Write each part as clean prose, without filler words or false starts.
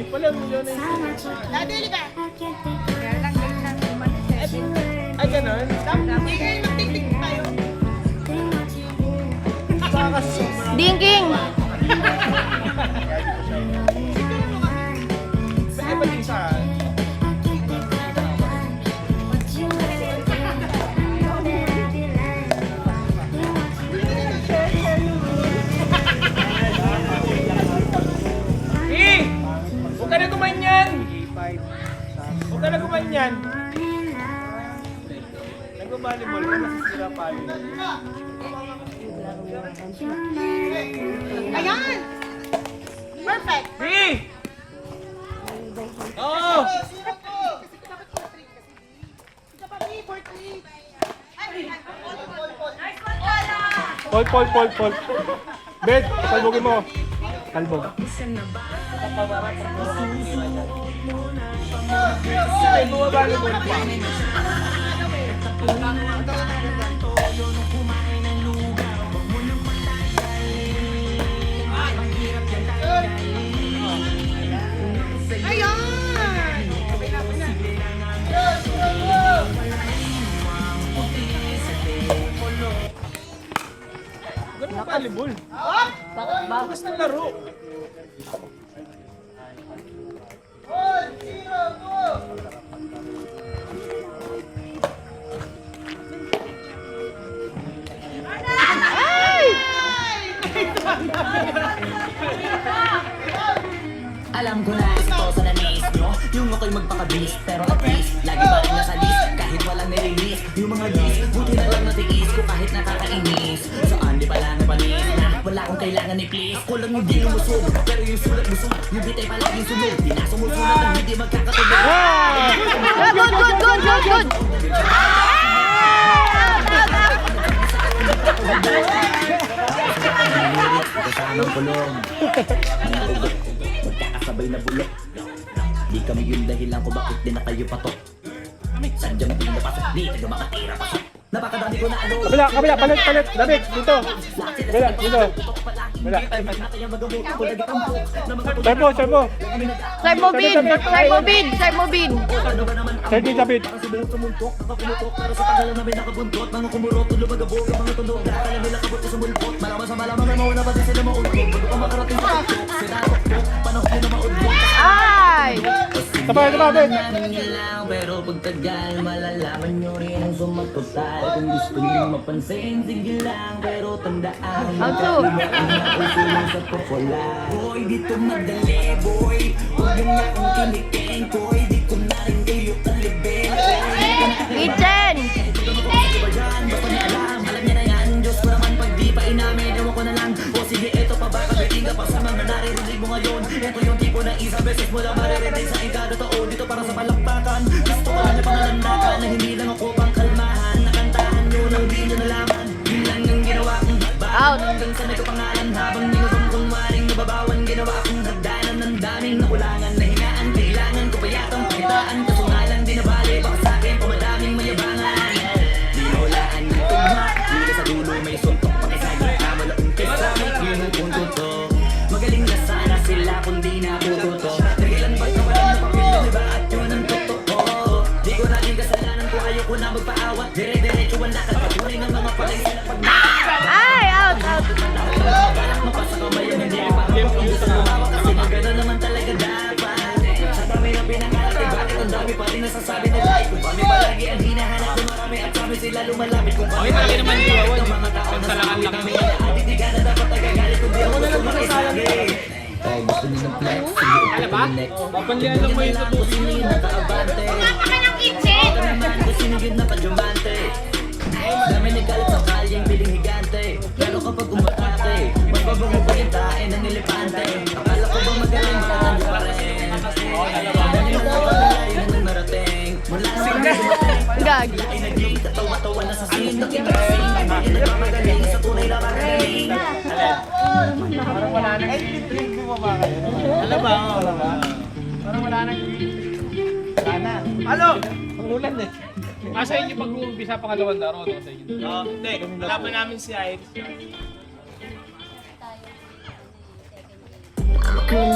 pala, milyon na yun. Nadali ka. Kaya lang Ay, ganun? Tingin, magtingting tayo. Baka sobrang... Dingking! Pwede ba din sa... Huwag ka na gumanyan! Huwag ka na gumanyan! Nag-volleyball ka, nasisira pa yun. Ayan! Perfect! Hey! Oo! Pol. Bet, kalbogin mo. Kalbog. Ay, bumabali mo. Ganun ang volleyball. Bagus ng laro. Alam ko na ito sa nanis nyo. Yung ako'y magpakabilis pero at least lagi pa rin nasa list kahit walang nirelease. Yung mga list, buti na lang natiis ko kahit nakakainis. Saan di pala napanis na wala akong kailangan ni please. Ako lang hindi lumusog pero yung sulat busog. Yung bitay palaging sunog. Di na sumusulat ang hindi magkakatulog. Good! Kasamang kulong. Magkakasabay na bulok. Di kami yung dahilan ko bakit di na kayo patok. Sadyang di napasok, di tayo makatira pasok. Napakadami ko na ano. Kabila, palit. Dabik, dito. Kabila, dito. Kabila. Servo. Side mo bin! Sergi, David. Para sa tagalan namin nakabuntot. Mga kumurot, lumagabog, mga tunog. Akala nila kabot sa mulpot. Maramang sa malamang na mauna pa din sila maulog. Bago pa makarating sa ito, sinakot ko. Panahon nyo na maulog. Ay! Sabay, Ben. Pero pagtagal, malalaman nyo rin ang sumatotal. Kung gusto nyo mapansin, sige lang. Pero tandaan, magkakalimutan sa popola. Boy, dito madali, boy. Huwag yun nga kung kiniking, boy. Di ko na rin kayo kalibin. Kitchen! Alam niya na yan, Diyos ko naman pag di pa inamin. Ewan ko na lang, o sige eto pa ba kabiting ka pa sa mga naririnig mo ngayon. Ito yung tipo na isang beses mo lang maririnig sa ikada taon. Dito para sa palakpakan, gusto ko lang na pangalandakan. Na hindi lang ako pang kalmahan. Nakantahan nyo nang di nyo nalaman. Yun lang yung ginawa kong Out. hanggang sa may kapangalan. Habang ninubang kong maring nababawan. Ginawa akong hagdanan ng daming nakulangan. Nahingaan, kailangan ko payatang pakitaan. Kaso nga lang di nabali, baka sa akin pumadaming mayabangan. Di naulaan ng tugma, hila sa dulo may suntok. Pakisagin ka, malaking kesa, yun ang punto to. Magaling na sana sila kung di natututo. Dahilan ba't na walang napapil, diba at yun ang totoo. Di ko na rin kasalanan ko, ayoko na magpaawat. Dire-diretso ang lakad, patuloy ng mga palay sila pag Ay! Out! mapasa kamay ang hindi ko pa gusto gumawa kasi maganda naman talaga dapat. Sa dami ng pinangarap, bakit ang dami pa rin nasasabi nila. Kung kami palagi ang hinahanap ng marami at kami sila lumalapit. Kung kami palagi naman ng mga tao na sabi kami natitigan na dapat nagagalit kung di ako gusto makisabi. Kaya gusto nyo ng flex, sige ito yung next. Papanlian lang mo yung Kung sino yung nakaabante. Kung sino yung nakadumante. Dami ni kalit sa kalyang piling higante. Pero kapag umatake, magbabago pa yung tae ng elepante. Akala ko bang magaling, bakit pa rin? Dahil mo ko pagkalayo ng narating. Mula sa mga dumating, Gag. ay naging katawa-tawa na sa scene. Nakikinig, hindi nagmamagaling sa tunay na magaling. Parang wala nang drink bumaba kayo. Alam ba? Parang wala nang sana. Halo! Pangulan eh. Sa inyo pag-uumpisa pangalawang laro, no? Sa inyo. Hindi. Laban namin si Ives. Kung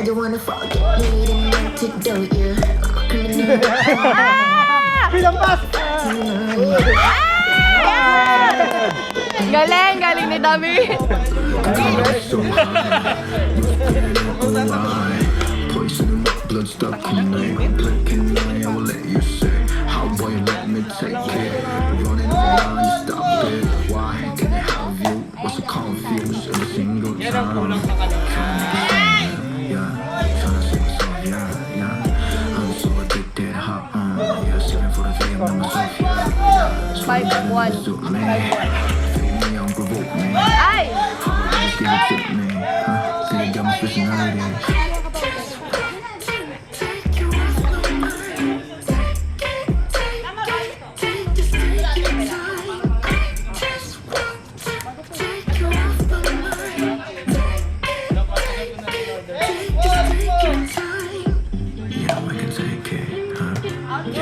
don't wanna forget, need an antidote, yeah. I'm a criminal. Bilang pas! Galing, galing ni Dami. Poison in my blood stuck in me. Blink an eye, I will let you say. How boy, let me take it. Running around, you stop it. Why can I have you? Was so confused every single time. Yeah, tryna sing a song, yeah. I'm so addicted, hot, yeah. 7 for the fame, I'm myself, yeah. 5-1. Suit me, feed me, don't provoke me. Ay! Just give it to me, huh? Say you got my personality.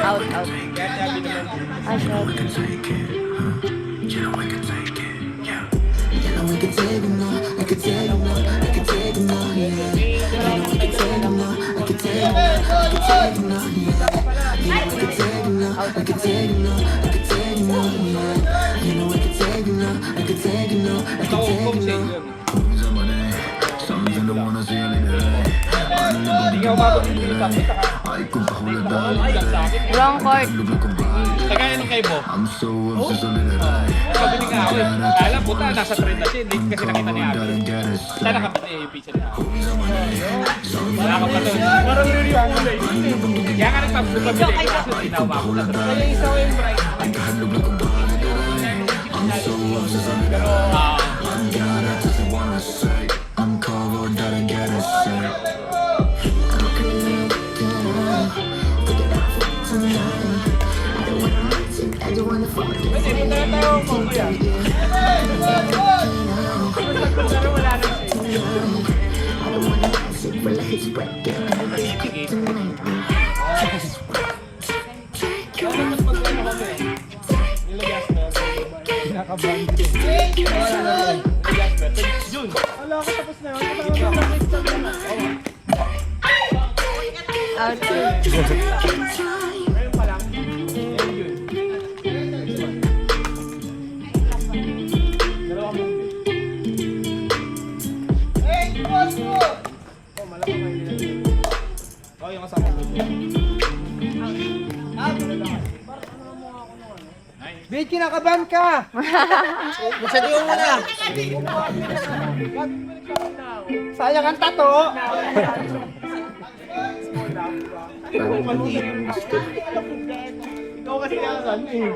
Out, out. Ay, shot. We can take it, huh? You know we can take it, yeah. You know we can take it now, I can take it now, I can take it now, yeah. You know we can take it now, I can take it now, I can take it now, yeah. You know we can take it now, I can take it now, I can take it now, yeah. You know we can take it now, I can take it now, I can take it now. Something to wanna see a little. Ay, kung kahulad dahil Wrong court. Kagaya nung kay Bo. I'm so obsessed with it. Sabi ni nga, alam po ta, nasa 30 siya, hindi kasi nakita ni Abby. Sana kapit niya yung pizza niya. Wala ka pa doon. Parang review ang kulay. Kaya nga nagpapabili ko kasi tinawa ko na Kaya isa ko yung bright. I'm so obsessed with it. I'm God, I just wanna say I'm covered, I don't get it sick. I don't wanna fall. Pwede, punta na tayo kung kuya. Pero wala na siya. I don't wanna sit for like it's breaking. June. Wala ako tapos na yun. Out. Ngayon pa lang. Yun. Dalawa mo. Hey, boss mo! Oh, malaki kayo nila. Oh, yung kasama ko. Bait, kinakabahan ka! Magsadiyo mo na! Sayang ang tato! Ikaw kasi yan eh.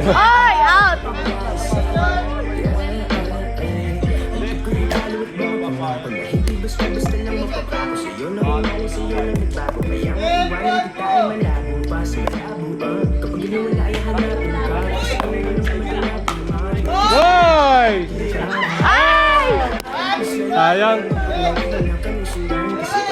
Ay, out! Basta lang mapapako sa'yo na mangyari sa'yo lang nagbago. Kaya maiwanan kita ay malabo pa sa malabo. Kapag iniwala ay hanapin ka. Kasi kami naman hanapin mo. Hoy! Ay! Sayang. Kailangan kami silang kasi